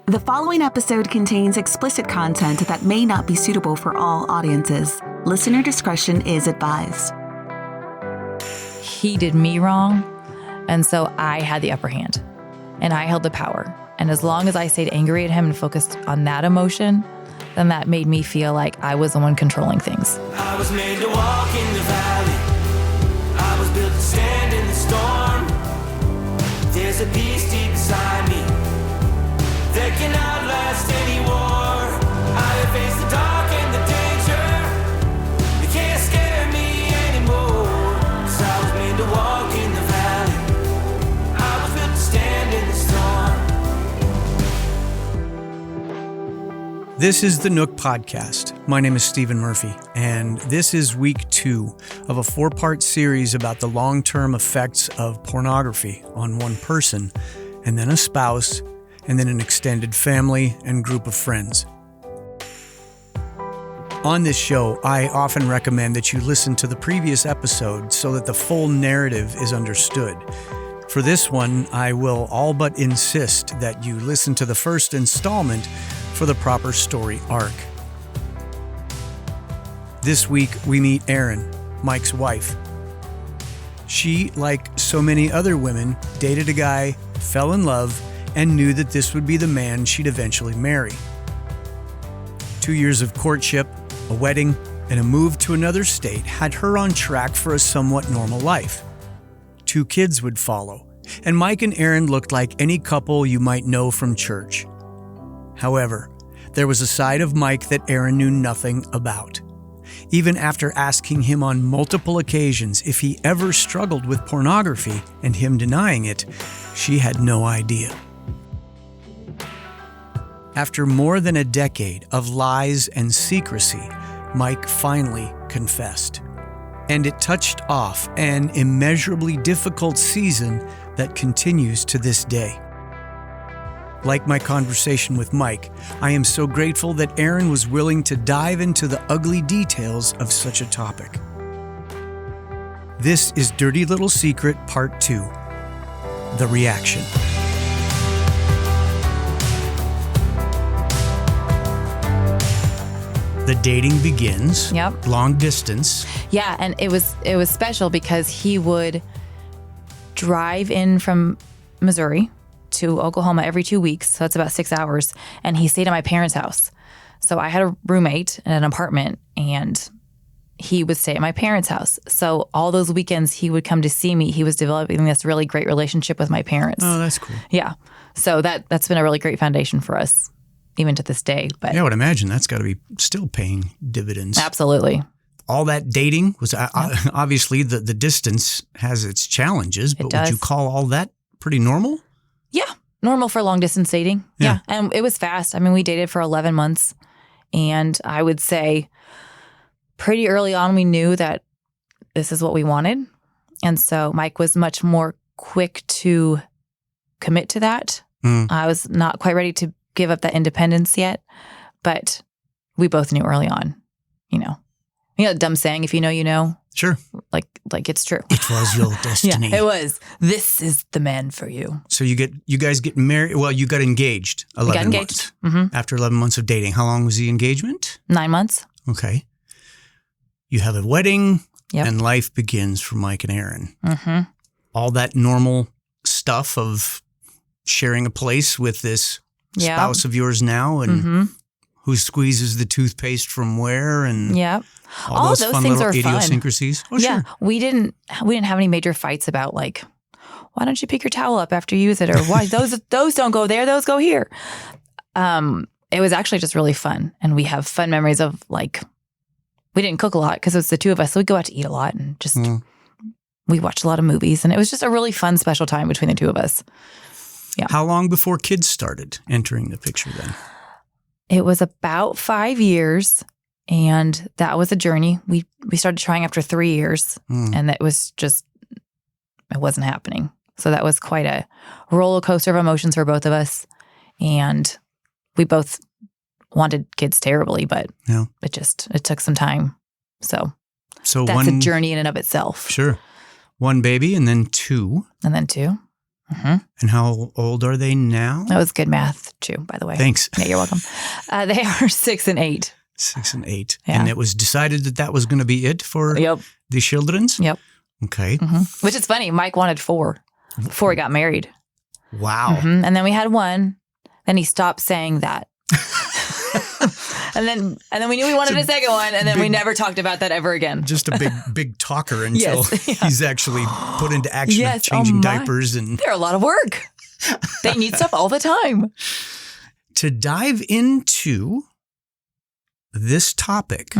The following episode contains explicit content that may not be suitable for all audiences. Listener discretion is advised. He did me wrong, and so I had the upper hand, and I held the power. And as long as I stayed angry at him and focused on that emotion, then that made me feel like I was the one controlling things. I was made to walk in the valley. I was built to stand in the storm. There's a peace deep inside me that can outlast any war. I have faced the dark and the danger. It can't scare me anymore. 'Cause I was made to walk in the valley. I was built to stand in the storm. This is the Nook Podcast. My name is Stephen Murphy, and this is week 2 of a 4-part series about the long-term effects of pornography on one person, and then a spouse, and then an extended family and group of friends. On this show, I often recommend that you listen to the previous episode so that the full narrative is understood. For this one, I will all but insist that you listen to the first installment for the proper story arc. This week, we meet Erin, Mike's wife. She, like so many other women, dated a guy, fell in love, and knew that this would be the man she'd eventually marry. 2 years of courtship, a wedding, and a move to another state had her on track for a somewhat normal life. 2 kids would follow, and Mike and Erin looked like any couple you might know from church. However, there was a side of Mike that Erin knew nothing about. Even after asking him on multiple occasions if he ever struggled with pornography and him denying it, she had no idea. After more than a decade of lies and secrecy, Mike finally confessed. And it touched off an immeasurably difficult season that continues to this day. Like my conversation with Mike, I am so grateful that Erin was willing to dive into the ugly details of such a topic. This is Dirty Little Secret Part 2, The Reaction. The dating begins. Yep. Long distance. Yeah, and it was special because he would drive in from Missouri to Oklahoma every 2 weeks, so that's about 6 hours, and he stayed at my parents' house. So I had a roommate in an apartment, and he would stay at my parents' house. So all those weekends he would come to see me. He was developing this really great relationship with my parents. Oh, that's cool. Yeah. So that's been a really great foundation for us, even to this day. But yeah, I would imagine that's got to be still paying dividends. Absolutely. All that dating was obviously the distance has its challenges, but would you call all that pretty normal? Yeah, normal for long distance dating. Yeah. And it was fast. I mean, we dated for 11 months, and I would say pretty early on we knew that this is what we wanted. And so Mike was much more quick to commit to that. I was not quite ready to give up that independence yet, but we both knew early on, you know the dumb saying, if you know, you know. Sure. Like it's true. It was your destiny. Yeah, it was. This is the man for you. So you guys get married. Well, you got engaged 11 months. Mm-hmm. After 11 months of dating. How long was the engagement? 9 months. Okay. You have a wedding, yep. And life begins for Mike and Erin. Mm-hmm. All that normal stuff of sharing a place with this spouse of yours now, and who squeezes the toothpaste from where, and all those fun things little are idiosyncrasies. Fun. Oh, yeah, sure. We didn't have any major fights about like, why don't you pick your towel up after you use it, or why those don't go there, those go here. It was actually just really fun, and we have fun memories of like, we didn't cook a lot because it was the 2 of us, so we'd go out to eat a lot and just we watched a lot of movies, and it was just a really fun, special time between the 2 of us. Yeah. How long before kids started entering the picture then? It was about 5 years, and that was a journey. We started trying after 3 years, and it wasn't happening. So that was quite a roller coaster of emotions for both of us, and we both wanted kids terribly, but it took some time. So that's a journey in and of itself. Sure. 1 baby and then 2. And then 2. And how old are they now? That was good math too, by the way. Thanks. Yeah, you're welcome. They are 6 and 8. 6 and 8. Yeah. And it was decided that was going to be it for the children's? Yep. Okay. Which is funny. Mike wanted 4 before he got married. Wow. And then we had 1. Then he stopped saying that. and then we knew we wanted a second one, and then we never talked about that ever again. Just a big talker until he's actually put into action of Yes. changing diapers. And they're a lot of work. They need stuff all the time. to dive into this topic,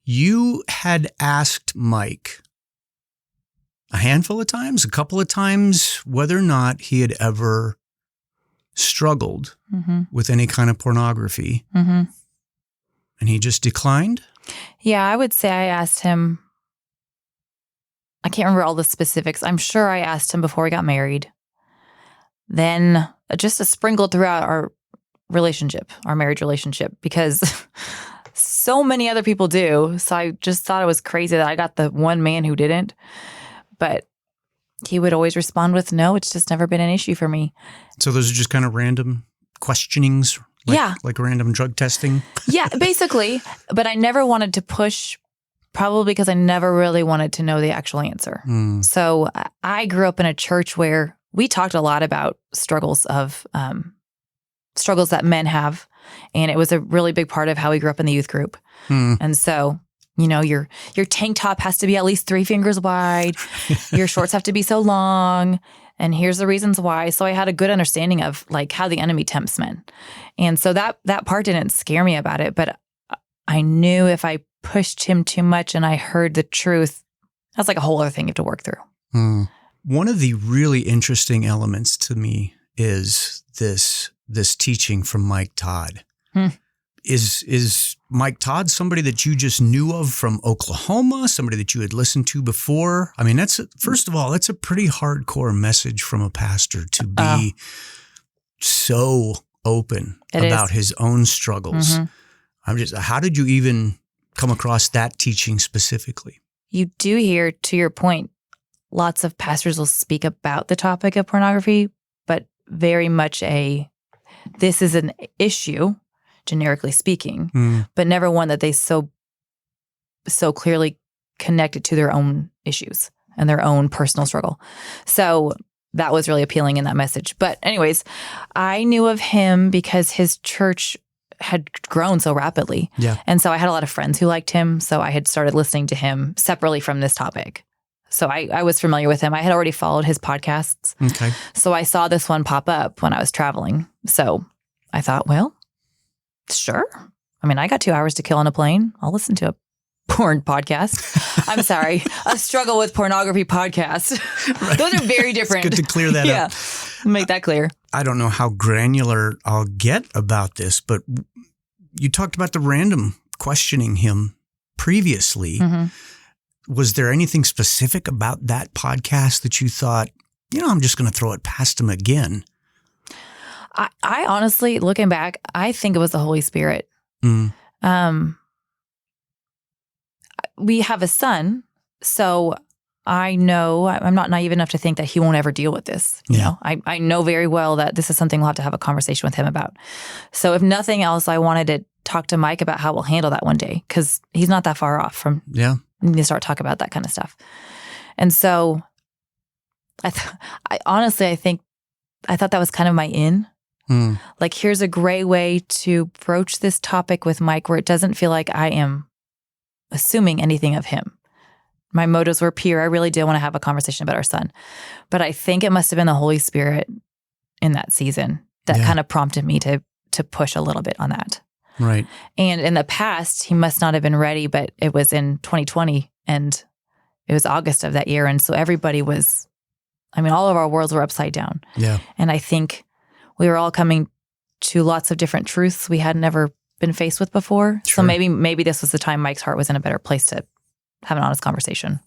you had asked Mike a handful of times, a couple of times, whether or not he had ever struggled with any kind of pornography. And he just declined? Yeah, I would say I asked him. I can't remember all the specifics. I'm sure I asked him before we got married. Then just a sprinkle throughout our relationship, our marriage relationship, because so many other people do. So I just thought it was crazy that I got the one man who didn't. But he would always respond with, no, it's just never been an issue for me. So those are just kind of random questionings? Like random drug testing? Yeah, basically. But I never wanted to push, probably because I never really wanted to know the actual answer. So I grew up in a church where we talked a lot about struggles that men have. And it was a really big part of how we grew up in the youth group. And so, you know, your tank top has to be at least 3 fingers wide. Your shorts have to be so long. And here's the reasons why. So I had a good understanding of like how the enemy tempts men. And so that part didn't scare me about it. But I knew if I pushed him too much and I heard the truth, that's like a whole other thing you have to work through. One of the really interesting elements to me is this teaching from Mike Todd. Is Mike Todd somebody that you just knew of from Oklahoma, somebody that you had listened to before? I mean, first of all, that's a pretty hardcore message from a pastor to be so open about his own struggles. How did you even come across that teaching specifically? You do hear, to your point, lots of pastors will speak about the topic of pornography, but very much this is an issue, generically speaking, but never one that they so clearly connected to their own issues and their own personal struggle. So that was really appealing in that message. But anyways, I knew of him because his church had grown so rapidly. Yeah. And so I had a lot of friends who liked him. So I had started listening to him separately from this topic. So I was familiar with him. I had already followed his podcasts. Okay. So I saw this one pop up when I was traveling. So I thought, well, sure. I mean, I got 2 hours to kill on a plane. I'll listen to a porn podcast. I'm sorry. A struggle with pornography podcast. Right. Those are very different. It's good to clear that up. Make that clear. I don't know how granular I'll get about this, but you talked about the random questioning him previously. Was there anything specific about that podcast that you thought, I'm just going to throw it past him again? I honestly, looking back, I think it was the Holy Spirit. We have a son, so I know I'm not naive enough to think that he won't ever deal with this. You know, I know very well that this is something we'll have to have a conversation with him about. So if nothing else, I wanted to talk to Mike about how we'll handle that one day, because he's not that far off from need to start talking about that kind of stuff. And so I thought that was kind of my in. Like, here's a great way to broach this topic with Mike where it doesn't feel like I am assuming anything of him. My motives were pure. I really did want to have a conversation about our son. But I think it must have been the Holy Spirit in that season that kind of prompted me to push a little bit on that. Right. And in the past, he must not have been ready, but it was in 2020 and it was August of that year. And so everybody was, all of our worlds were upside down. Yeah. And I think we were all coming to lots of different truths we had never been faced with before. Sure. So maybe this was the time Mike's heart was in a better place to have an honest conversation.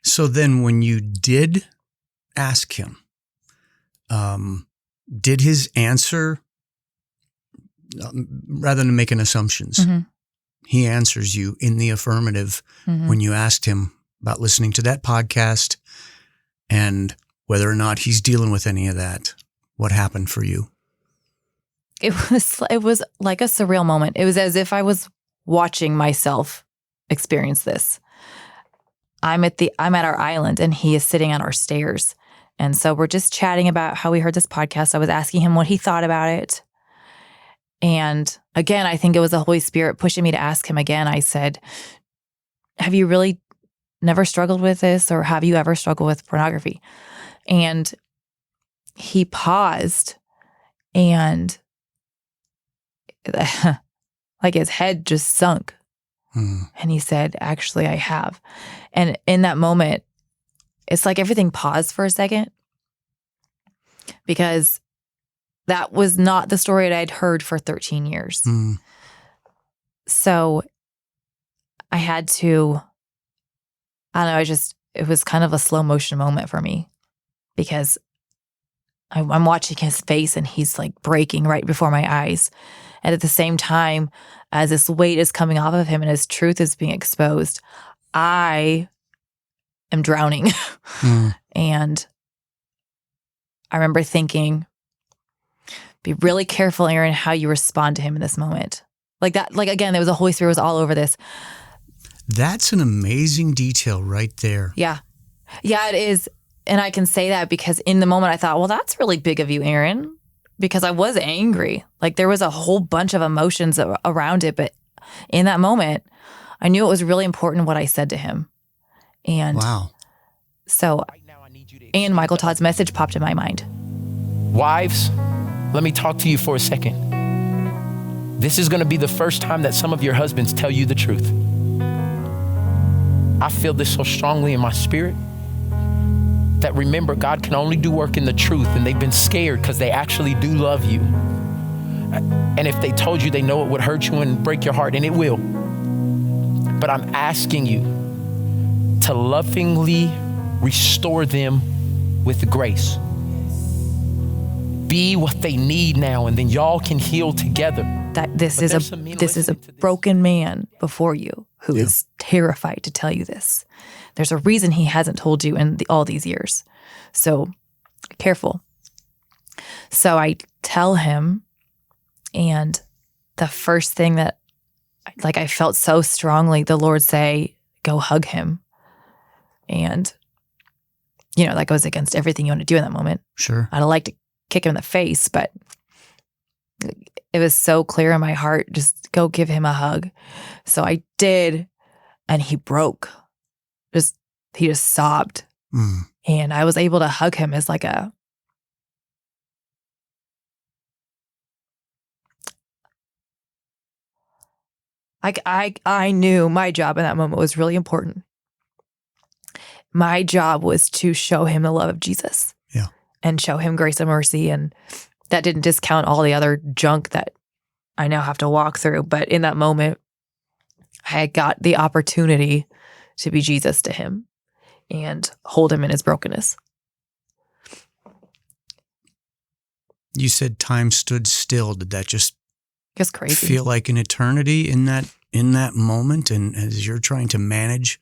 So then when you did ask him, did his answer, rather than making assumptions, he answers you in the affirmative when you asked him about listening to that podcast and whether or not he's dealing with any of that. What happened for you? It was like a surreal moment. It was as if I was watching myself experience this. I'm at our island and he is sitting on our stairs. And so we're just chatting about how we heard this podcast. I was asking him what he thought about it. And again, I think it was the Holy Spirit pushing me to ask him again. I said, have you really never struggled with this, or have you ever struggled with pornography? And he paused and like his head just sunk. And he said, actually, I have. And in that moment, it's like everything paused for a second, because that was not the story that I'd heard for 13 years. So I had to, I don't know, it was kind of a slow motion moment for me, because I'm watching his face and he's like breaking right before my eyes. And at the same time, as this weight is coming off of him and his truth is being exposed, I am drowning. And I remember thinking, be really careful, Erin, how you respond to him in this moment. Like that, like again, there was the Holy Spirit was all over this. That's an amazing detail right there. Yeah. Yeah, it is. And I can say that because in the moment I thought, well, that's really big of you, Erin, because I was angry. Like there was a whole bunch of emotions around it. But in that moment, I knew it was really important what I said to him. And wow. So, and Michael Todd's message popped in my mind. Wives, let me talk to you for a second. This is going to be the first time that some of your husbands tell you the truth. I feel this so strongly in my spirit that remember, God can only do work in the truth, and they've been scared because they actually do love you. And if they told you, they know it would hurt you and break your heart, and it will. But I'm asking you to lovingly restore them with grace. Be what they need now, and then y'all can heal together. That this is a broken man before you who is terrified to tell you this. There's a reason he hasn't told you in all these years. So careful. So I tell him, and the first thing that I felt so strongly the Lord say, go hug him. And, that goes against everything you want to do in that moment. Sure. I'd like to kick him in the face, but it was so clear in my heart, just go give him a hug. So I did, and he broke. He just sobbed. And I was able to hug him as like a, I knew my job in that moment was really important. My job was to show him the love of Jesus. Yeah. And show him grace and mercy. And that didn't discount all the other junk that I now have to walk through. But in that moment, I had got the opportunity to be Jesus to him and hold him in his brokenness. You said time stood still. Did that just Crazy. feel like an eternity in that moment? And as you're trying to manage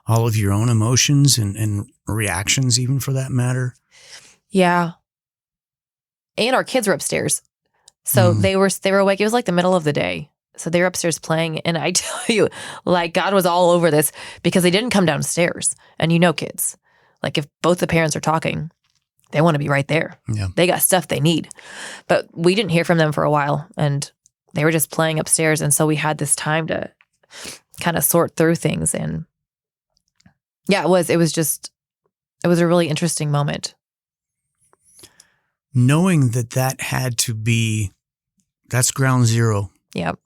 all of your own emotions and reactions, even for that matter? Yeah. And our kids were upstairs. So they were awake. It was like the middle of the day. So they were upstairs playing. And I tell you, God was all over this because they didn't come downstairs. And kids, if both the parents are talking, they want to be right there. Yeah. They got stuff they need. But we didn't hear from them for a while. And they were just playing upstairs. And so we had this time to kind of sort through things. And it was a really interesting moment. Knowing that had to be, that's ground zero. Yep.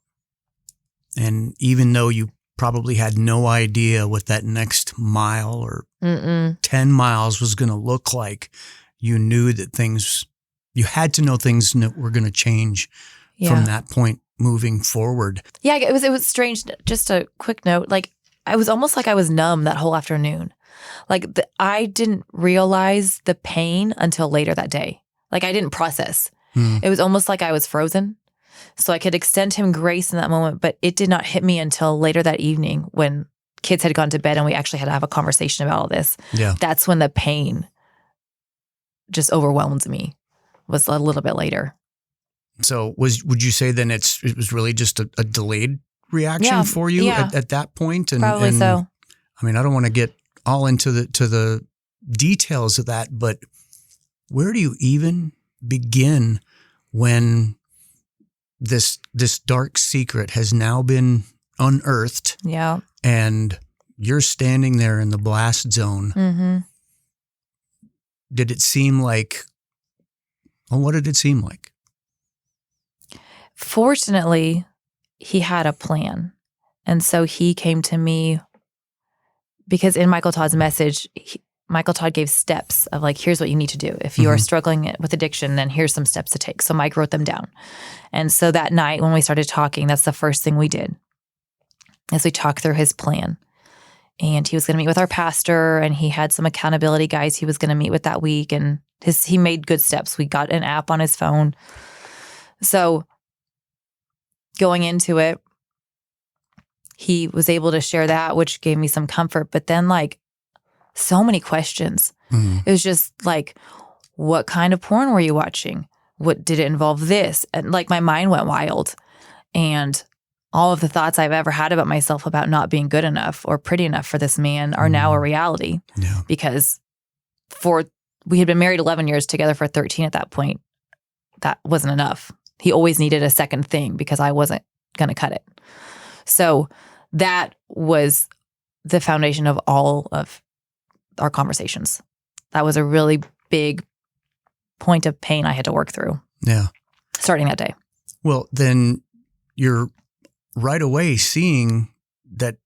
And even though you probably had no idea what that next mile or 10 miles was going to look like, you knew that you had to know things were going to change from that point moving forward. Yeah, it was strange. Just a quick note, I was almost like I was numb that whole afternoon. I didn't realize the pain until later that day. I didn't process. It was almost like I was frozen. So I could extend him grace in that moment, but it did not hit me until later that evening when kids had gone to bed and we actually had to have a conversation about all this. Yeah. That's when the pain just overwhelmed me was a little bit later. So would you say then it was really just a delayed reaction for you at that point? And, probably so. I mean, I don't want to get all into the details of that, but where do you even begin when this dark secret has now been unearthed? Yeah. And you're standing there in the blast zone. Mm-hmm. Did it seem like, well, what did it seem like? Fortunately, he had a plan. And so he came to me because in Michael Todd's message, Michael Todd gave steps of like, here's what you need to do. If you are struggling with addiction, then here's some steps to take. So Mike wrote them down. And so that night when we started talking, that's the first thing we did is we talked through his plan. And he was going to meet with our pastor, and he had some accountability guys he was going to meet with that week. And he made good steps. We got an app on his phone. So going into it, he was able to share that, which gave me some comfort. But then like so many questions. It was just like, what kind of porn were you watching? What did it involve this? And like my mind went wild. And all of the thoughts I've ever had about myself about not being good enough or pretty enough for this man are now a reality. Yeah. Because we had been married 11 years together for 13 at that point. That wasn't enough. He always needed a second thing because I wasn't going to cut it. So that was the foundation of all of our conversations. That was a really big point of pain I had to work through. Yeah. Starting that day. Well, then you're right away seeing that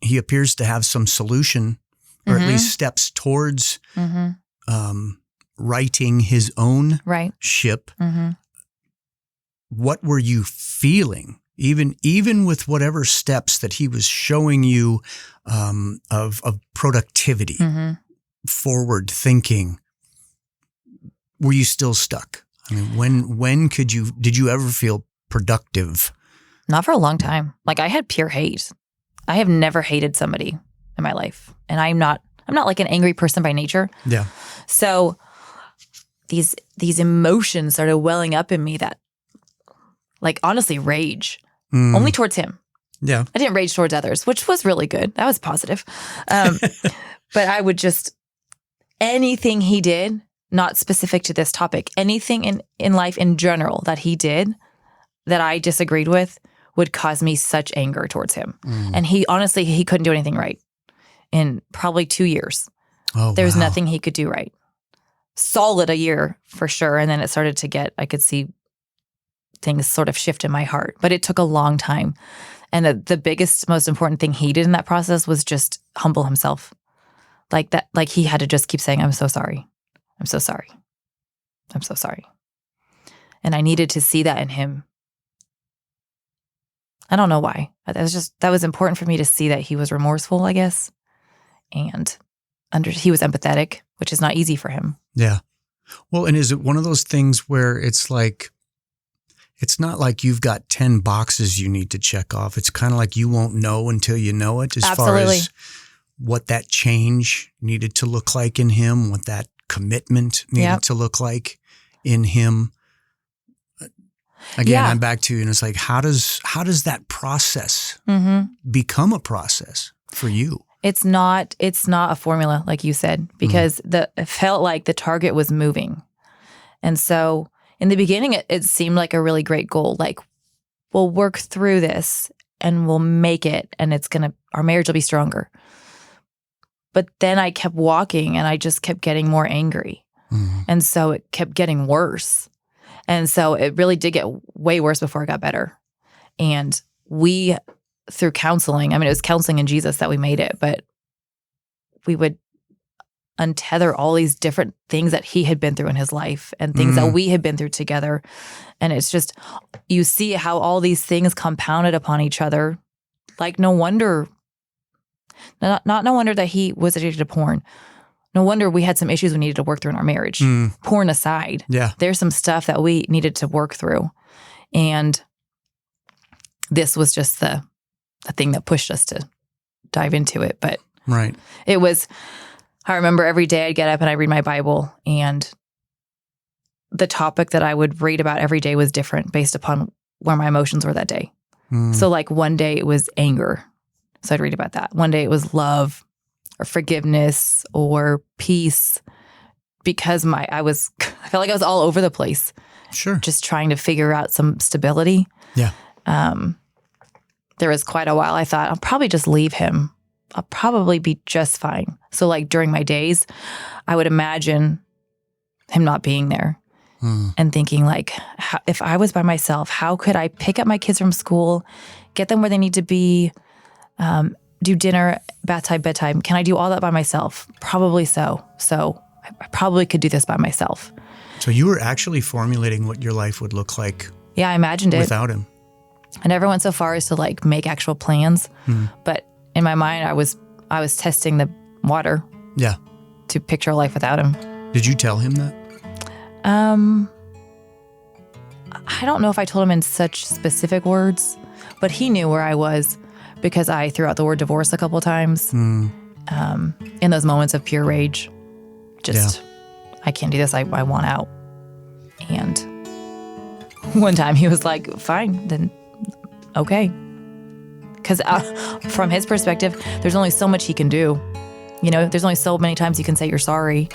he appears to have some solution or at least steps towards righting his own ship. What were you feeling? Even with whatever steps that he was showing you of productivity, forward thinking, were you still stuck? I mean, when did you ever feel productive? Not for a long time. Like I had pure hate. I have never hated somebody in my life. And I'm not like an angry person by nature. Yeah. So these emotions started welling up in me that like honestly rage. Only towards him. Yeah. I didn't rage towards others, which was really good. That was positive. But I would just, anything he did, not specific to this topic, anything in life in general that he did that I disagreed with would cause me such anger towards him. And he couldn't do anything right in probably 2 years. Oh, there was nothing he could do right. Solid a year for sure. And then it started to I could see things sort of shift in my heart, but it took a long time. And the biggest, most important thing he did in that process was just humble himself. Like that, like he had to just keep saying, I'm so sorry. I'm so sorry. I'm so sorry. And I needed to see that in him. I don't know why. That was important for me to see that he was remorseful, I guess. And he was empathetic, which is not easy for him. Yeah. Well, and is it one of those things where it's like, it's not like you've got 10 boxes you need to check off. It's kind of like you won't know until you know it, as far as what that change needed to look like in him, what that commitment needed to look like in him. Again, I'm back to, and it's like, how does that process become a process for you? It's not a formula, like you said, because it felt like the target was moving. And so in the beginning, it seemed like a really great goal. Like, we'll work through this and we'll make it, and our marriage will be stronger. But then I kept walking and I just kept getting more angry. And so it kept getting worse. And so it really did get way worse before it got better. And we, through counseling, I mean, it was counseling in Jesus that we made it, but we would untether all these different things that he had been through in his life and things that we had been through together. And it's just, you see how all these things compounded upon each other. Like no wonder that he was addicted to porn. No wonder we had some issues we needed to work through in our marriage. Porn aside, there's some stuff that we needed to work through. And this was just the thing that pushed us to dive into it. But it was, I remember every day I'd get up and I'd read my Bible, and the topic that I would read about every day was different based upon where my emotions were that day. So like one day it was anger. So I'd read about that. One day it was love or forgiveness or peace, because I felt like I was all over the place. Sure. Just trying to figure out some stability. Yeah. There was quite a while I thought, I'll probably just leave him. I'll probably be just fine. So like during my days, I would imagine him not being there and thinking like, if I was by myself, how could I pick up my kids from school, get them where they need to be, do dinner, bath time, bedtime? Can I do all that by myself? Probably so. So I probably could do this by myself. So you were actually formulating what your life would look like. Yeah, I imagined it. Without him. I never went so far as to like make actual plans, but in my mind, I was testing the water. Yeah. To picture a life without him. Did you tell him that? I don't know if I told him in such specific words, but he knew where I was because I threw out the word divorce a couple of times. In those moments of pure rage, I can't do this. I want out. And one time he was like, fine, then okay. Because from his perspective, there's only so much he can do. You know, there's only so many times you can say you're sorry.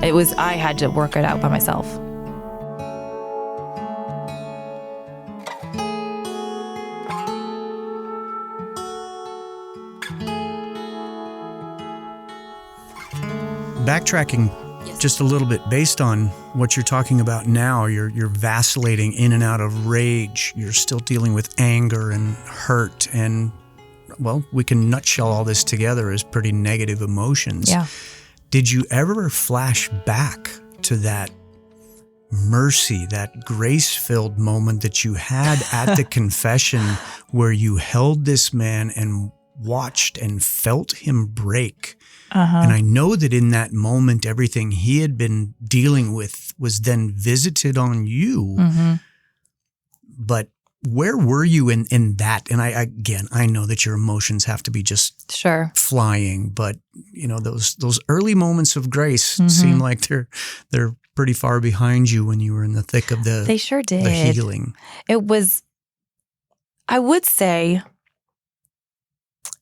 I had to work it out by myself. Backtracking just a little bit, based on what you're talking about now, you're vacillating in and out of rage. You're still dealing with anger and hurt, and well, we can nutshell all this together as pretty negative emotions. Yeah. Did you ever flash back to that mercy, that grace-filled moment that you had at the confession where you held this man and watched and felt him break? And I know that in that moment, everything he had been dealing with was then visited on you. But where were you in that? And I know that your emotions have to be just flying, but you know, those early moments of grace seem like they're pretty far behind you when you were in the thick of the They sure did. The healing. It was, I would say,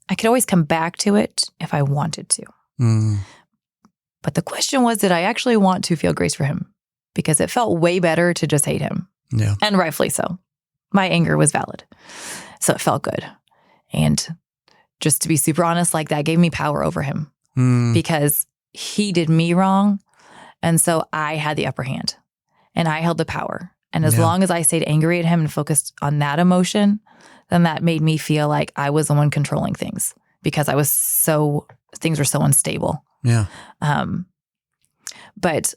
I could always come back to it if I wanted to. But the question was, did I actually want to feel grace for him? Because it felt way better to just hate him. Yeah. And rightfully so. My anger was valid. So it felt good. And just to be super honest, like that gave me power over him because he did me wrong. And so I had the upper hand and I held the power. And as long as I stayed angry at him and focused on that emotion, then that made me feel like I was the one controlling things because things were so unstable. Yeah. But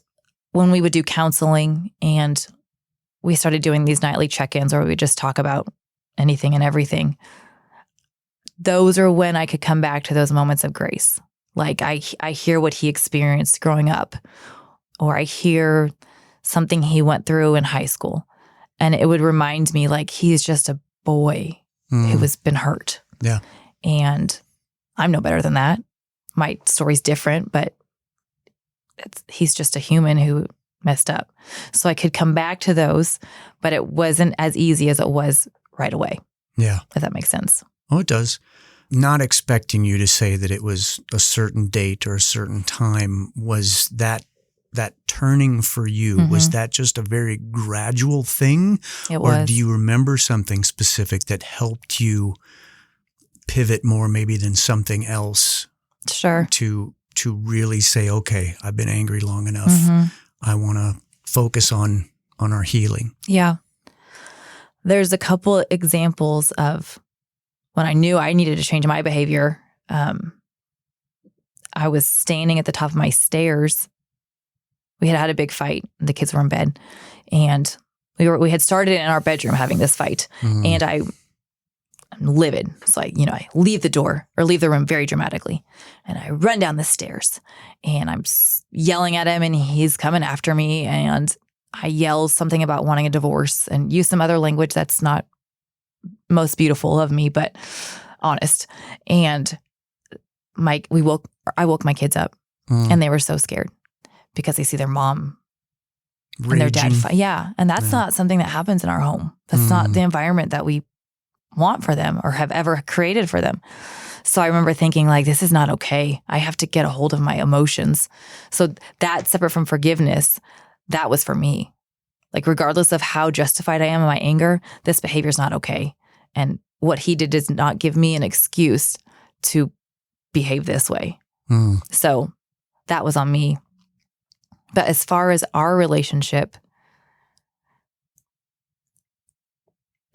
when we would do counseling and we started doing these nightly check-ins where we would just talk about anything and everything, those are when I could come back to those moments of grace. Like I hear what he experienced growing up, or I hear something he went through in high school. And it would remind me like he's just a boy who has been hurt. Yeah. And I'm no better than that. My story's different, but he's just a human who messed up. So I could come back to those, but it wasn't as easy as it was right away. Yeah. If that makes sense. Oh, it does. Not expecting you to say that it was a certain date or a certain time. Was that turning for you? Was that just a very gradual thing? It was. Or do you remember something specific that helped you pivot more maybe than something else? Sure. To really say, okay, I've been angry long enough. I want to focus on our healing. Yeah. There's a couple examples of when I knew I needed to change my behavior. I was standing at the top of my stairs. We had a big fight. The kids were in bed, and we had started in our bedroom having this fight. And I'm livid. So I leave the room very dramatically, and I run down the stairs, and I'm yelling at him, and he's coming after me, and I yell something about wanting a divorce and use some other language that's not most beautiful of me, but honest. And I woke my kids up, and they were so scared because they see their mom And their dad, Raging. and that's not something that happens in our home. That's not the environment that we want for them or have ever created for them. So I remember thinking, like, this is not okay. I have to get a hold of my emotions. So that, separate from forgiveness, that was for me. Like, regardless of how justified I am in my anger, this behavior is not okay. And what he did does not give me an excuse to behave this way. So that was on me. But as far as our relationship,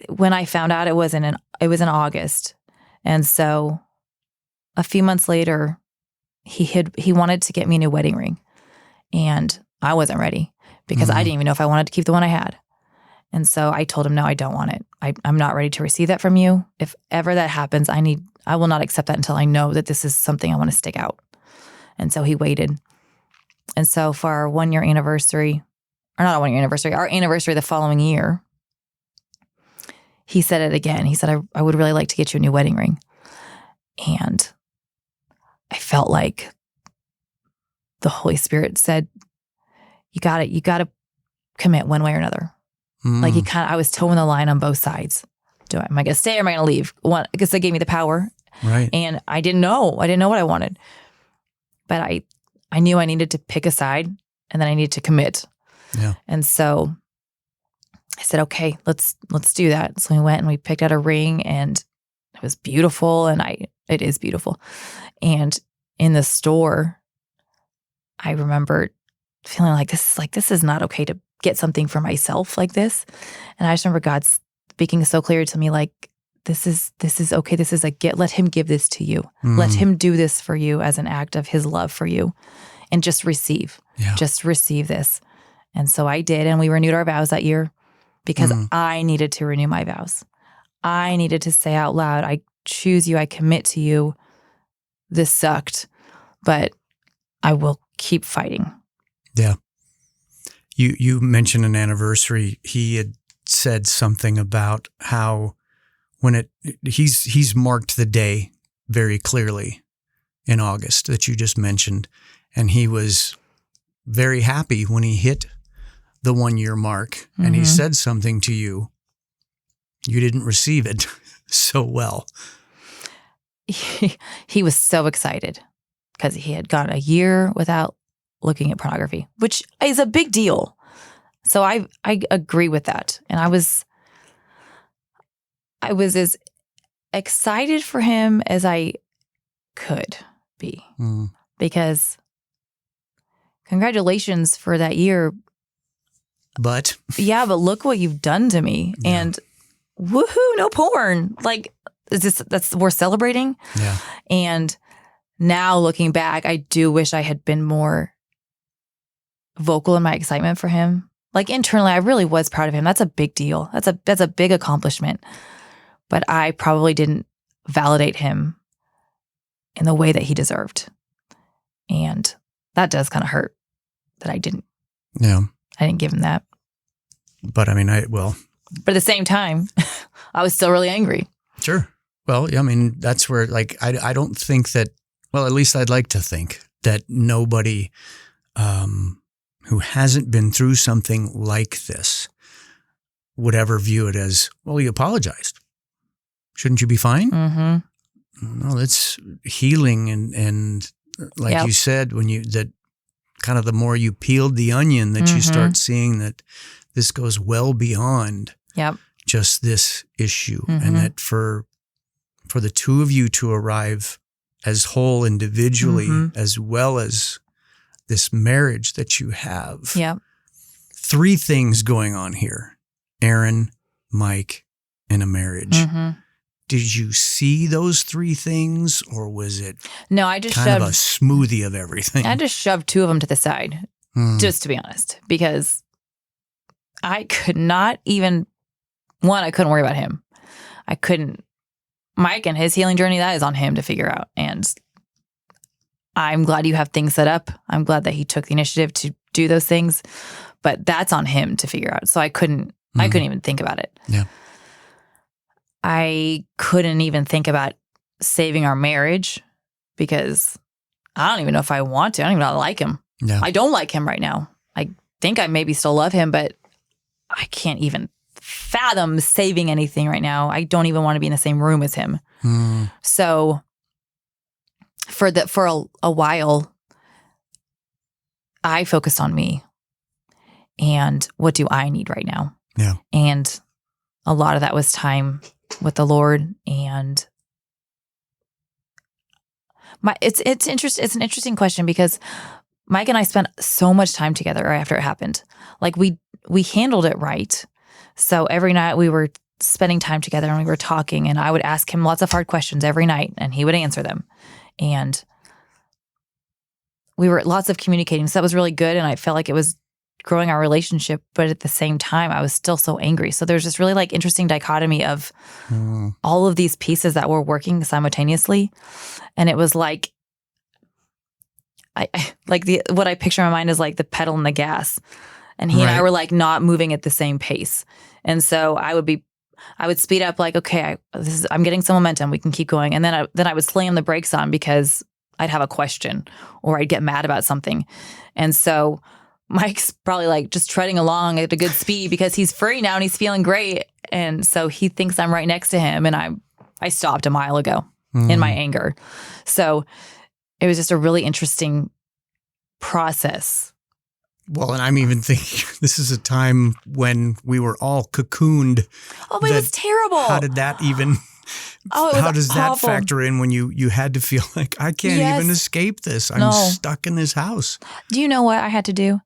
when I found out it was in August. And so a few months later, he wanted to get me a new wedding ring. And I wasn't ready because I didn't even know if I wanted to keep the one I had. And so I told him, no, I don't want it. I'm not ready to receive that from you. If ever that happens, I will not accept that until I know that this is something I want to stick out. And so he waited. And so for our 1 year anniversary, or not a 1 year anniversary, our anniversary the following year, he said it again. He said, I would really like to get you a new wedding ring. And I felt like the Holy Spirit said, you got to commit one way or another. Like I was towing the line on both sides. Am I going to stay or am I going to leave? One, because they gave me the power. Right. And I didn't know what I wanted. But I knew I needed to pick a side and then I needed to commit. Yeah. And so I said, okay, let's do that. So we went and we picked out a ring and it was beautiful. And it is beautiful. And in the store, I remember feeling like this is not okay to get something for myself like this. And I just remember God speaking so clear to me, like, this is okay. This is a gift. Let him give this to you. Let him do this for you as an act of his love for you. And just receive. Yeah. Just receive this. And so I did. And we renewed our vows that year because I needed to renew my vows. I needed to say out loud, I choose you. I commit to you. This sucked, but I will keep fighting. Yeah. You mentioned an anniversary. He had said something about how when he's marked the day very clearly in August that you just mentioned. And he was very happy when he hit the 1 year mark and he said something to you. You didn't receive it so well. He was so excited because he had gone a year without looking at pornography, which is a big deal. So I agree with that. And I was as excited for him as I could be because congratulations for that year. But look what you've done to me. Yeah. And woohoo, no porn. Like, we're celebrating. Yeah. And now looking back, I do wish I had been more vocal in my excitement for him. Like, internally, I really was proud of him. That's a big deal. That's a big accomplishment. But I probably didn't validate him in the way that he deserved. And that does kind of hurt that I didn't. Yeah. I didn't give him that. But I mean, But at the same time, I was still really angry. Sure. Well, yeah, I mean, that's where, like, I don't think that, well, at least I'd like to think that nobody who hasn't been through something like this would ever view it as, well, you apologized. Shouldn't you be fine? No, that's healing. And like you said, that kind of the more you peeled the onion, that you start seeing that this goes well beyond just this issue. And that for the two of you to arrive as whole individually, as well as this marriage that you have. Yep. 3 things going on here: Erin, Mike, and a marriage. Did you see those 3 things, or was it I just kind of a smoothie of everything? I just shoved 2 of them to the side, just to be honest, because I could not even, I couldn't worry about him. I couldn't. Mike and his healing journey, that is on him to figure out. And I'm glad you have things set up. I'm glad that he took the initiative to do those things, but that's on him to figure out. So I couldn't even think about it. Yeah. I couldn't even think about saving our marriage because I don't even know if I want to. I don't even know if I like him. Yeah. I don't like him right now. think I maybe still love him, but I can't even fathom saving anything right now. I don't even want to be in the same room as him. So for a while, I focused on me and what do I need right now? Yeah. And a lot of that was time with the Lord. And it's an interesting question because Mike and I spent so much time together after it happened. Like we handled it right. So every night we were spending time together and we were talking, and I would ask him lots of hard questions every night and he would answer them. And we were lots of communicating. So that was really good. And I felt like it was growing our relationship. But at the same time, I was still so angry. So there's this really like interesting dichotomy of all of these pieces that were working simultaneously. And it was like, what I picture in my mind is like the pedal and the gas. And he and I were like not moving at the same pace. And so I would speed up like, okay, I'm getting some momentum. We can keep going. And then I would slam the brakes on because I'd have a question or I'd get mad about something. And so Mike's probably like just treading along at a good speed because he's free now and he's feeling great. And so he thinks I'm right next to him. And I stopped a mile ago in my anger. So it was just a really interesting process. Well, and I'm even thinking this is a time when we were all cocooned. Oh, but it was terrible. How did that even... how does that factor in when you had to feel like, I can't even escape this? I'm stuck in this house. Do you know what I had to do?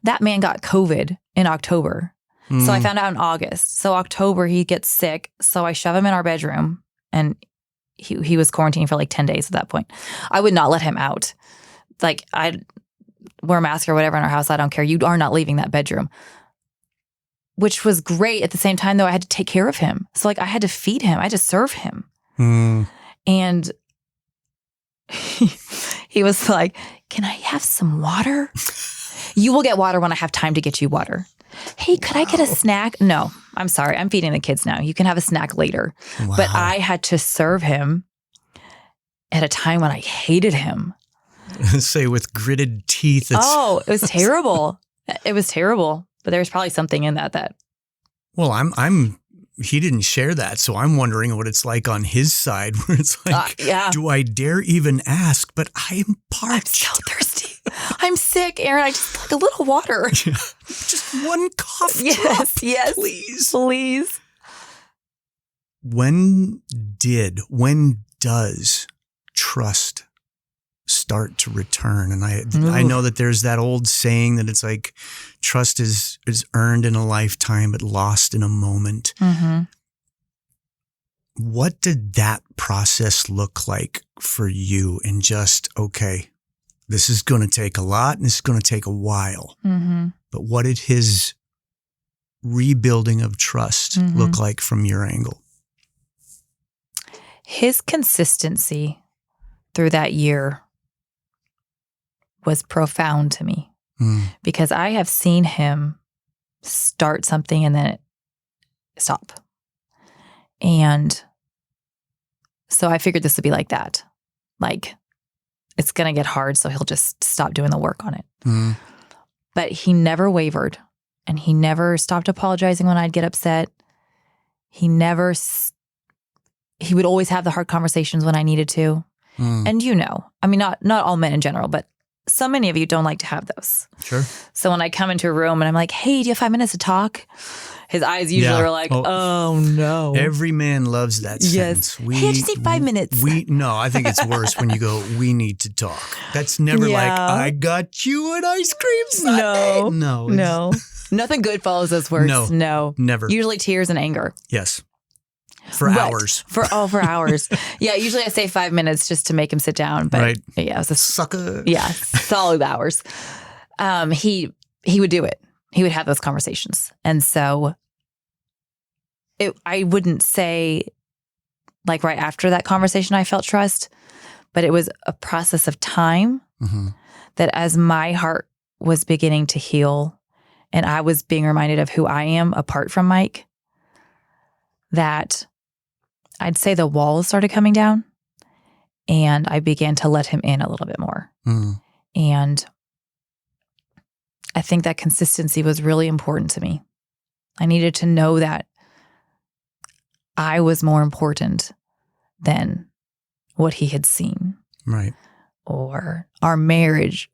That man got COVID in October. So I found out in August. So October, he gets sick. So I shove him in our bedroom and he was quarantined for like 10 days at that point. I would not let him out. Like I'd wear a mask or whatever in our house. I don't care. You are not leaving that bedroom. Which was great. At the same time, though, I had to take care of him. So, like, I had to feed him. I had to serve him. And he was like, can I have some water? You will get water when I have time to get you water. Hey, could I get a snack? No, I'm sorry. I'm feeding the kids now. You can have a snack later. Wow. But I had to serve him at a time when I hated him. Say with gritted teeth. It was terrible. It was terrible. But there was probably something in that. Well, he didn't share that. So I'm wondering what it's like on his side where it's like, do I dare even ask? But I am parched. I'm so thirsty. I'm sick, Erin. I just like a little water. Yeah. Just one cough drop, please. When does trust start to return? And I know that there's that old saying that it's like trust is earned in a lifetime but lost in a moment. What did that process look like for you? And just, okay, this is going to take a lot and this is going to take a while. But what did his rebuilding of trust look like from your angle? His consistency through that year was profound to me because I have seen him start something and then stop. And so I figured this would be like that. Like, it's going to get hard, so he'll just stop doing the work on it. But he never wavered, and he never stopped apologizing when I'd get upset. He would always have the hard conversations when I needed to. And I mean, not all men in general, but so many of you don't like to have those. Sure. So when I come into a room and I'm like, hey, do you have 5 minutes to talk? His eyes usually are like, oh no. Every man loves that sentence. Hey, I just need 5 minutes. No, I think it's worse when you go, we need to talk. That's never like, I got you an ice cream sundae. No. Nothing good follows those words. No. Never. Usually tears and anger. Yes. For hours. For hours. Yeah, usually I say 5 minutes just to make him sit down. But yeah, it was a sucker. Yeah, solid hours. He would do it. He would have those conversations. And so I wouldn't say like right after that conversation I felt trust, but it was a process of time that as my heart was beginning to heal and I was being reminded of who I am apart from Mike, that I'd say the walls started coming down and I began to let him in a little bit more. And I think that consistency was really important to me. I needed to know that I was more important than what he had seen. Right. Or our marriage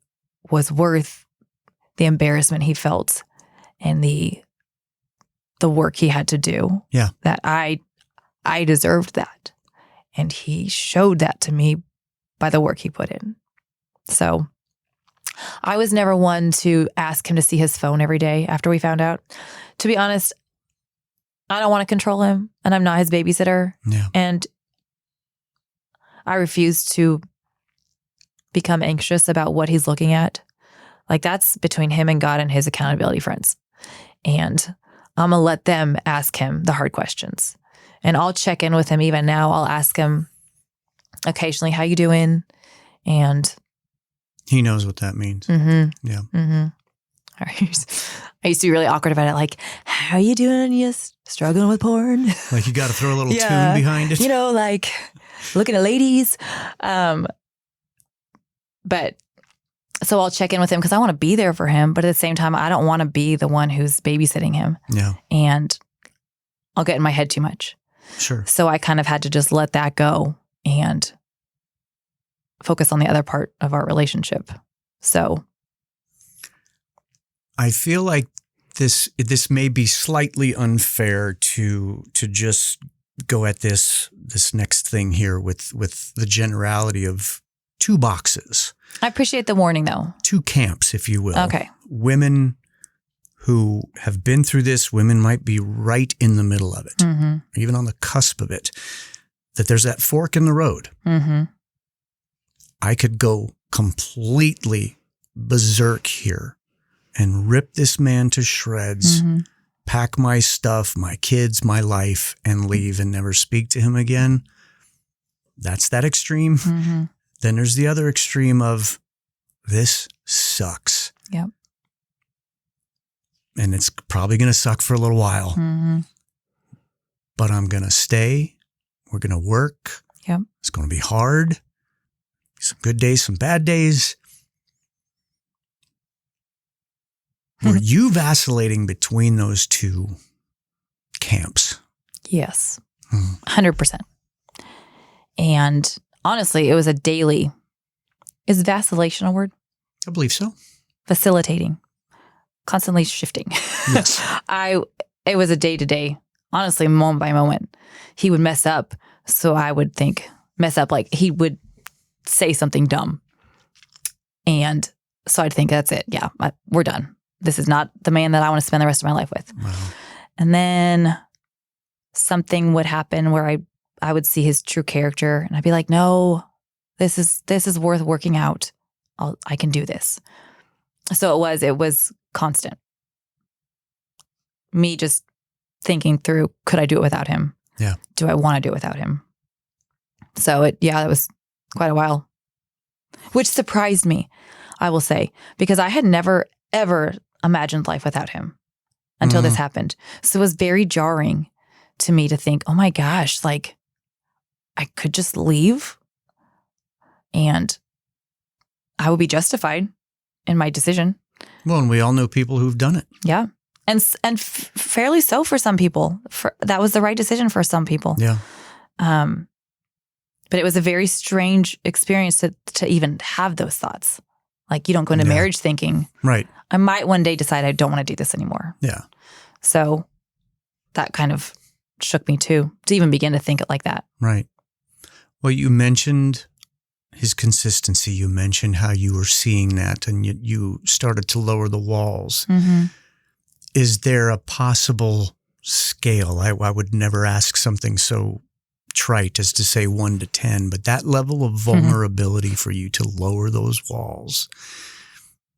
was worth the embarrassment he felt and the work he had to do. Yeah. That I deserved that. And he showed that to me by the work he put in. So I was never one to ask him to see his phone every day after we found out. To be honest, I don't want to control him, and I'm not his babysitter. Yeah. And I refuse to become anxious about what he's looking at. Like, that's between him and God and his accountability friends. And I'm going to let them ask him the hard questions. And I'll check in with him even now. I'll ask him occasionally, how you doing? And he knows what that means. mm-hmm, Yeah. mm-hmm. I used to be really awkward about it. Like, how you doing? You struggling with porn? Like, you got to throw a little tune behind it. You know, like looking at ladies. But so I'll check in with him because I want to be there for him. But at the same time, I don't want to be the one who's babysitting him. Yeah. And I'll get in my head too much. Sure. So I kind of had to just let that go and focus on the other part of our relationship. So I feel like this may be slightly unfair to just go at this next thing here with the generality of two boxes. I appreciate the warning, though. Two camps, if you will. Okay. Women who have been through this, women might be right in the middle of it, Mm-hmm. even on the cusp of it, that there's that fork in the road. Mm-hmm. I could go completely berserk here and rip this man to shreds, Mm-hmm. pack my stuff, my kids, my life, and leave and never speak to him again. That's that extreme. Mm-hmm. Then there's the other extreme of this sucks. Yep. And it's probably going to suck for a little while. Mm-hmm. But I'm going to stay. We're going to work. Yep. It's going to be hard. Some good days, some bad days. Were you vacillating between those two camps? Yes. 100%. And honestly, it was a daily. Is vacillation a word? I believe so. Facilitating. Constantly shifting. Yes. It was a day-to-day, honestly, moment by moment. He would mess up, so I would think, mess up, like he would say something dumb. And so I'd think, that's it. Yeah, we're done. This is not the man that I want to spend the rest of my life with. Wow. And then something would happen where I would see his true character, and I'd be like, no, this is worth working out. I can do this. So it was constant. Me just thinking through, could I do it without him? Yeah. Do I want to do it without him? So that was quite a while, which surprised me, I will say, because I had never, ever imagined life without him until this happened. So it was very jarring to me to think, oh my gosh, like I could just leave and I would be justified in my decision. Well, and we all know people who've done it. Yeah. And fairly so for some people. That was the right decision for some people. Yeah. But it was a very strange experience to even have those thoughts. Like, you don't go into marriage thinking, right, I might one day decide I don't want to do this anymore. Yeah. So that kind of shook me too, to even begin to think it like that. Right. Well, you mentioned his consistency. You mentioned how you were seeing that and you started to lower the walls. Mm-hmm. Is there a possible scale? I would never ask something so trite as to say 1 to 10, but that level of vulnerability for you to lower those walls,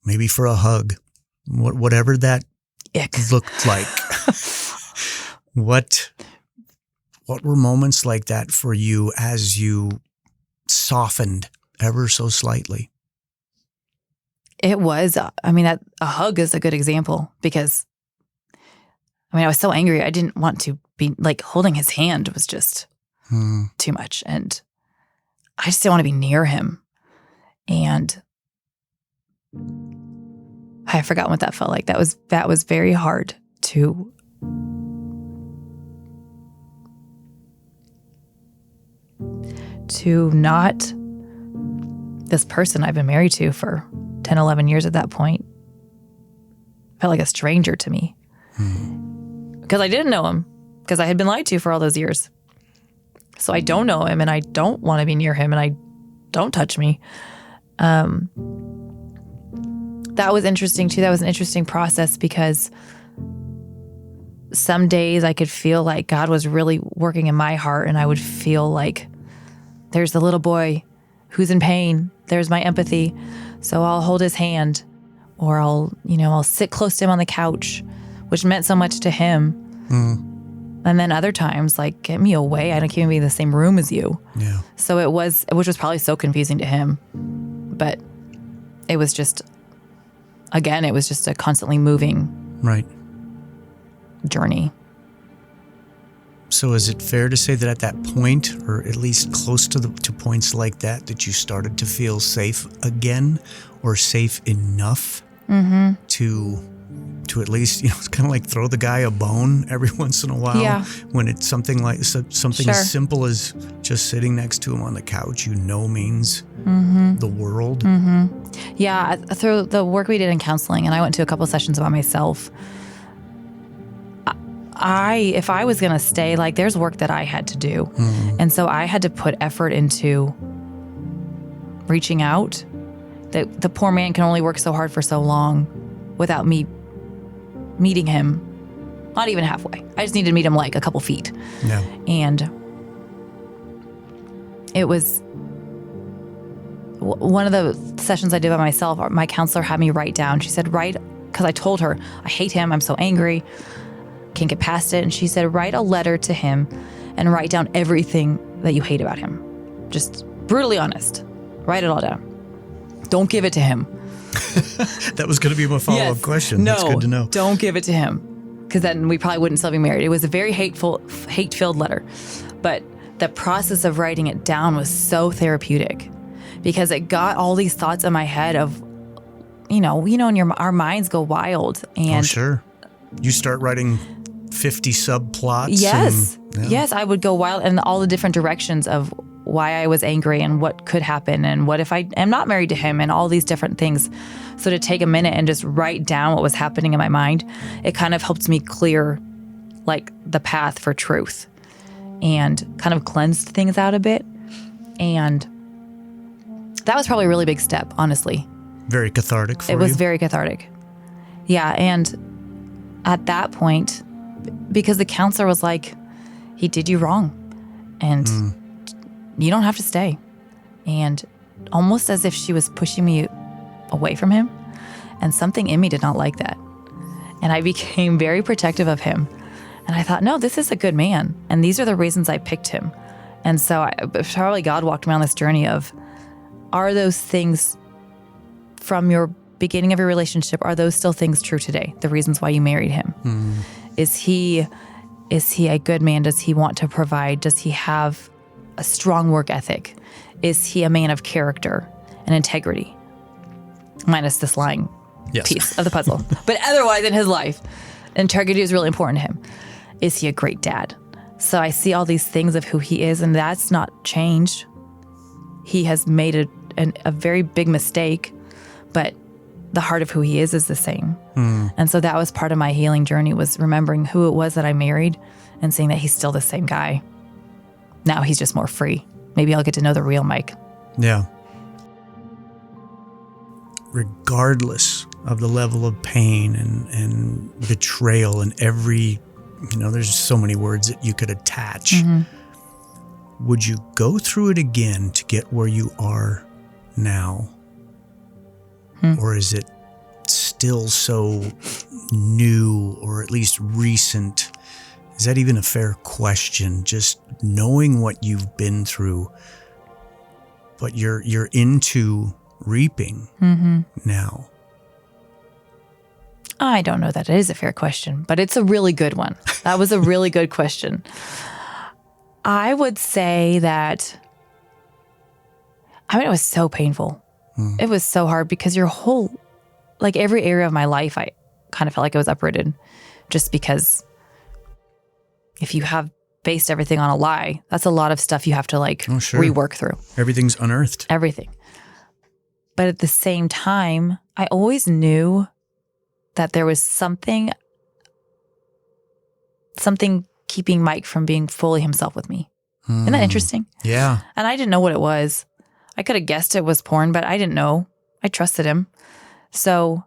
maybe for a hug, whatever that looked like. What were moments like that for you as you softened ever so slightly? It was, a hug is a good example because, I was so angry. I didn't want to be, like, holding his hand was just too much. And I just didn't want to be near him. And I forgot what that felt like. That was very hard to not, this person I've been married to for 10, 11 years at that point felt like a stranger to me. Because I didn't know him, because I had been lied to for all those years. So I don't know him, and I don't want to be near him, and I don't touch me. That was interesting too. That was an interesting process, because some days I could feel like God was really working in my heart, and I would feel like there's the little boy who's in pain. There's my empathy. So I'll hold his hand, or I'll sit close to him on the couch, which meant so much to him. And then other times, like, get me away. I don't even be in the same room as you. Yeah. So which was probably so confusing to him. But it was just a constantly moving journey. So is it fair to say that at that point, or at least close to points like that you started to feel safe again, or safe enough to at least, it's kind of like throw the guy a bone every once in a while, when it's something like something as simple as just sitting next to him on the couch, means the world. Yeah, through the work we did in counseling, and I went to a couple sessions by myself, if I was going to stay, like, there's work that I had to do. And so I had to put effort into reaching out. The poor man can only work so hard for so long without me meeting him, not even halfway. I just needed to meet him like a couple feet. Yeah. And it was one of the sessions I did by myself. My counselor had me write down. She said, because I told her, I hate him. I'm so angry. Can't get past it. And she said, write a letter to him and write down everything that you hate about him. Just brutally honest. Write it all down. Don't give it to him. That was going to be my follow-up question. That's good to know. Don't give it to him, because then we probably wouldn't still be married. It was a very hate-filled letter. But the process of writing it down was so therapeutic, because it got all these thoughts in my head of, and our minds go wild. And sure. You start writing 50 subplots. Yes. Yes, I would go wild in all the different directions of why I was angry and what could happen and what if I am not married to him and all these different things. So to take a minute and just write down what was happening in my mind, it kind of helped me clear like the path for truth and kind of cleansed things out a bit. And that was probably a really big step, honestly. Very cathartic for you. It was very cathartic. Yeah, and at that point, because the counselor was like, he did you wrong and you don't have to stay. And almost as if she was pushing me away from him. And something in me did not like that. And I became very protective of him. And I thought, no, this is a good man. And these are the reasons I picked him. And so probably God walked me on this journey of, are those things from your beginning of your relationship, are those still things true today? The reasons why you married him? Is he a good man? Does he want to provide? Does he have a strong work ethic? Is he a man of character and integrity? Minus this lying piece of the puzzle. But otherwise in his life, integrity is really important to him. Is he a great dad? So I see all these things of who he is, and that's not changed. He has made a very big mistake, but the heart of who he is the same. And so that was part of my healing journey, was remembering who it was that I married and seeing that he's still the same guy. Now he's just more free. Maybe I'll get to know the real Mike. Yeah. Regardless of the level of pain and betrayal and every, there's so many words that you could attach. Would you go through it again to get where you are now? Or is it still so new, or at least recent? Is that even a fair question? Just knowing what you've been through, but you're into reaping now. I don't know that it is a fair question, but it's a really good one. That was a really good question. I would say that, it was so painful. It was so hard, because your whole like every area of my life, I kind of felt like it was uprooted just because if you have based everything on a lie, that's a lot of stuff you have to rework through. Everything's unearthed. Everything. But at the same time, I always knew that there was something keeping Mike from being fully himself with me. Isn't that interesting? Yeah. And I didn't know what it was. I could have guessed it was porn, but I didn't know. I trusted him. So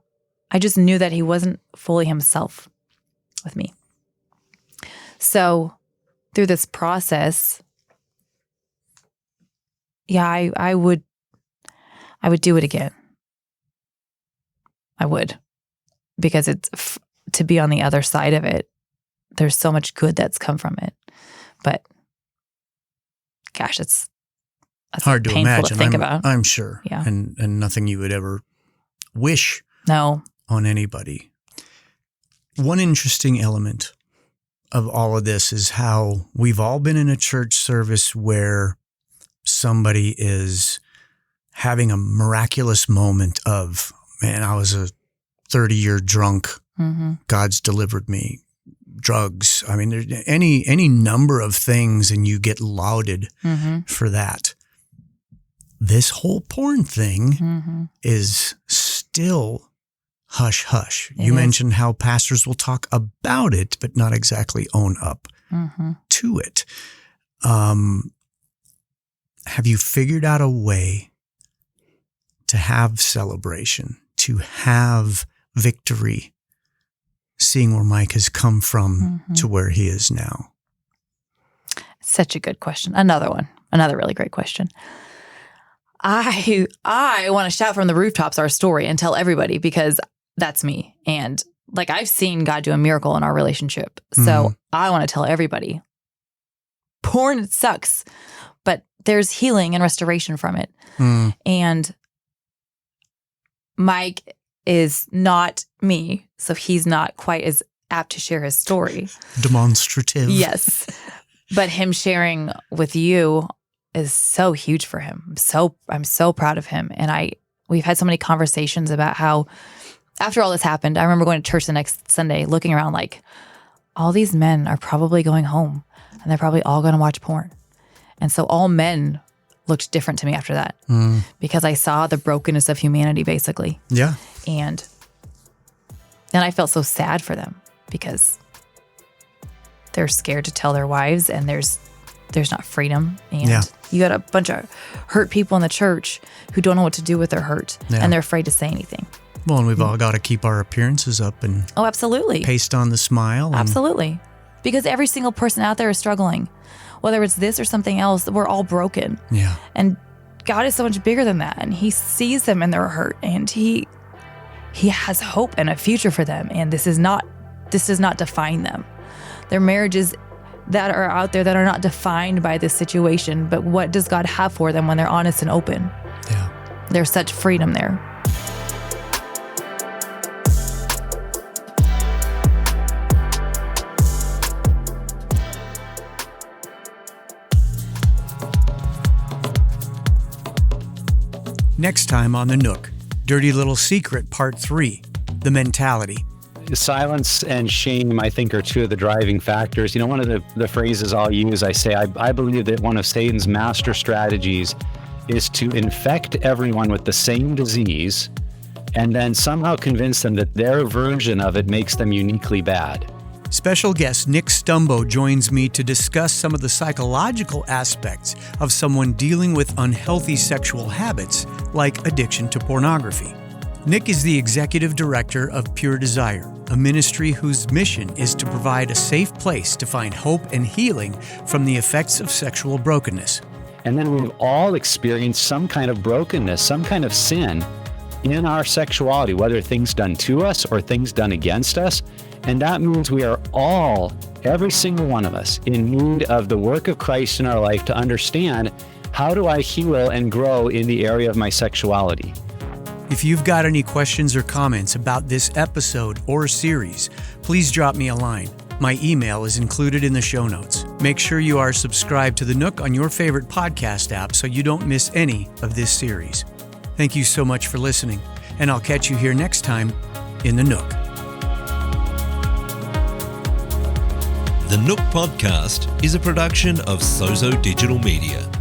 I just knew that he wasn't fully himself with me. So through this process, I would do it again. I would. Because it's to be on the other side of it, there's so much good that's come from it. But gosh, that's hard to painful imagine. To think about. I'm sure. Yeah. And nothing you would ever wish on anybody. One interesting element of all of this is how we've all been in a church service where somebody is having a miraculous moment of, man, I was a 30-year drunk. Mm-hmm. God's delivered me. Drugs. I mean, there's any number of things, and you get lauded for that. This whole porn thing is still hush hush. You mentioned how pastors will talk about it, but not exactly own up to it. Have you figured out a way to have celebration, to have victory, seeing where Mike has come from to where he is now? Such a good question. Another really great question. I want to shout from the rooftops our story and tell everybody because that's me. And like I've seen God do a miracle in our relationship. So I want to tell everybody, porn sucks, but there's healing and restoration from it. And Mike is not me, so he's not quite as apt to share his story. Demonstrative. Yes. But him sharing with you is so huge for him. I'm so proud of him. And we've had so many conversations about how after all this happened, I remember going to church the next Sunday looking around like, all these men are probably going home and they're probably all going to watch porn. And so all men looked different to me after that because I saw the brokenness of humanity basically. Yeah. And I felt so sad for them because they're scared to tell their wives and there's not freedom. And you got a bunch of hurt people in the church who don't know what to do with their hurt and they're afraid to say anything. Well, and we've all got to keep our appearances up and absolutely paste on the smile. Absolutely. Because every single person out there is struggling. Whether it's this or something else, we're all broken. Yeah. And God is so much bigger than that. And he sees them and they're hurt. And he has hope and a future for them. And this does not define them. Their marriages that are out there that are not defined by this situation, but what does God have for them when they're honest and open? Yeah. There's such freedom there. Next time on The Nook, Dirty Little Secret Part 3, The Mentality. Silence and shame, I think, are two of the driving factors. You know, one of the phrases I'll use, I say, I believe that one of Satan's master strategies is to infect everyone with the same disease and then somehow convince them that their version of it makes them uniquely bad. Special guest Nick Stumbo joins me to discuss some of the psychological aspects of someone dealing with unhealthy sexual habits like addiction to pornography. Nick is the executive director of Pure Desire, a ministry whose mission is to provide a safe place to find hope and healing from the effects of sexual brokenness. And then we've all experienced some kind of brokenness, some kind of sin in our sexuality, whether things done to us or things done against us. And that means we are all, every single one of us, in need of the work of Christ in our life to understand, how do I heal and grow in the area of my sexuality? If you've got any questions or comments about this episode or series, please drop me a line. My email is included in the show notes. Make sure you are subscribed to The Nook on your favorite podcast app so you don't miss any of this series. Thank you so much for listening. and I'll catch you here next time in the Nook. The Nook Podcast is a production of Sozo Digital Media.